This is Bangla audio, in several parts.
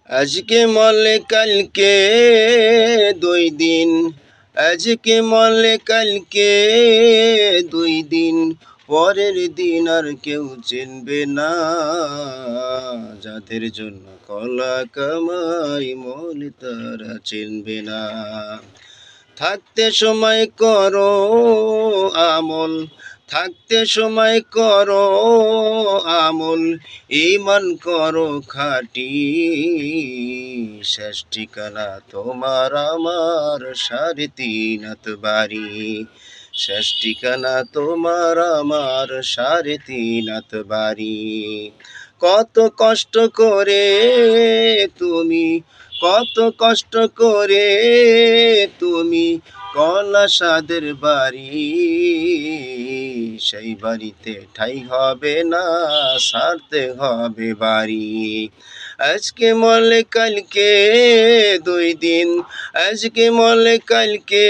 আজকে মলে কালকে 2 দিন, আজকে মলে কালকে 2 দিন, পরের দিন আর কেউ চিনবে না। যাদের জন্য কলা কামাই মলে তারা চিনবে না। থাকতে সময় করো আমল, থাকতে সময় করো আমল, ঈমান করো খাঁটি। শেষ ঠিকানা তোমার আমার 3.5 বাড়ি। শেষ ঠিকানা তোমার আমার 3.5 বাড়ি। কত কষ্ট করে তুমি, কত কষ্ট করে তুমি কলা সাদের বাড়ি। সেই বাড়িতে ঠাই হবে না, ছাড়তে হবে বাড়ি। আজকে মলে কালকে 2 দিন, আজকে মলে কালকে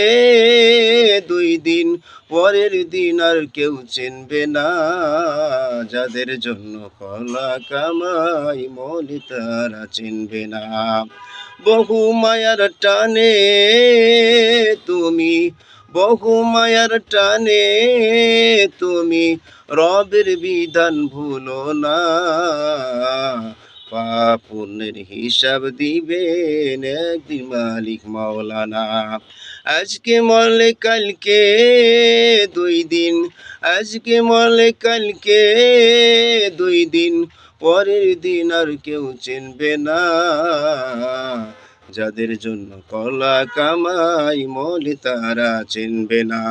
2 দিন, পরের দিন আর কেউ চিনবে না। যাদের জন্য কলা কামাই মলে তারা চিনবে না। বহু মায়ার টানে তুমি, বহু মায়ার টানে তুমি রবের বিধান ভুলো না। পাপ পুণ্যের হিসাব দিবেন একদিন মালিক মাওলানা। আজকে মলে কালকে 2 দিন, আজকে মলে কালকে 2 দিন, পরের দিন আর কেউ চিনবে না। যাদের জন্য কলা কামাই মলে তারা চিনবে না।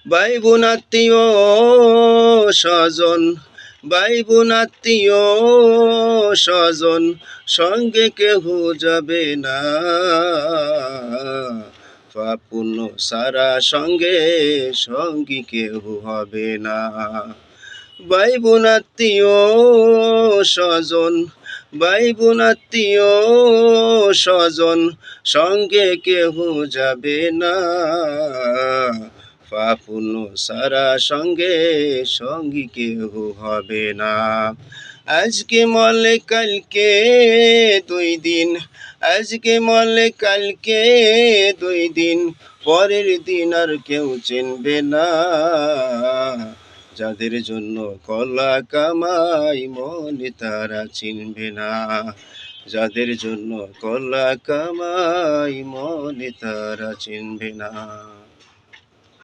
ভাই বোন আত্মীয় স্বজন, ভাই বোন আত্মীয় স্বজন, সঙ্গে কেহ যাবে না। পাপ পুণ্য সারা সঙ্গে সঙ্গী কেহ হবে না। ভাই বোন আত্মীয় স্বজন, ভাই বোন আত্মীয় স্বজন, সঙ্গে কেহ যাবে না। পাপ পুণ্য সারা সঙ্গে সঙ্গী কেহ হবে না। আজকে মলে কালকে 2 দিন, আজকে মলে কালকে 2 দিন, পরের দিন আর কেউ চিনবে না। যাদের জন্য কলা কামাই মলে তারা চিনবে না। যাদের জন্য কলা কামাই মলে তারা চিনবে না।